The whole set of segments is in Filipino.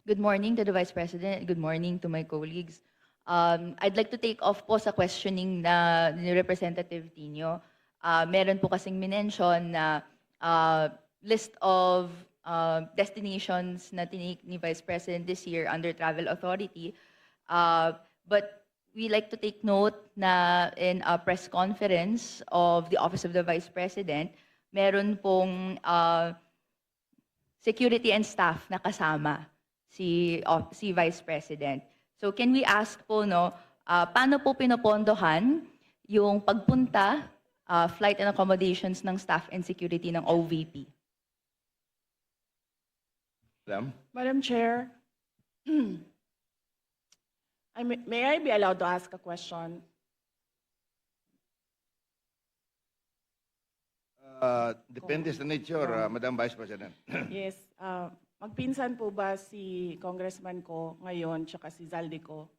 Good morning to the Vice President. Good morning to my colleagues. I'd like to take off po sa questioning na ni Representative Tino. Meron po kasing minention na list of destinations na tinake ni Vice President this year under Travel Authority. But we like to take note na in a press conference of the Office of the Vice President, meron pong security and staff na kasama si Vice President. So can we ask po, no, paano po pinopondohan yung pagpunta, flight and accommodations ng staff and security ng OVP? Madam? Madam Chair, may I be allowed to ask a question? Depende sa nature, Madam Vice President. Yes. Magpinsan po ba si Congressman ko ngayon tsaka si Zaldi ko?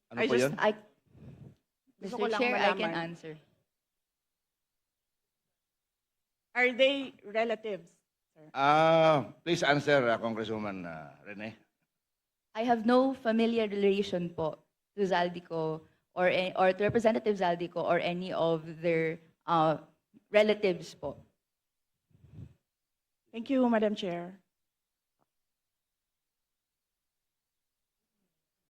Ano po yun? Gusto ko Mr. lang Chair, I can malaman. answer. Are they relatives, sir? Please answer, Congresswoman Rene. I have no familiar relation po to Zaldico or to Representative Zaldico or any of their relatives po. Thank you, Madam Chair.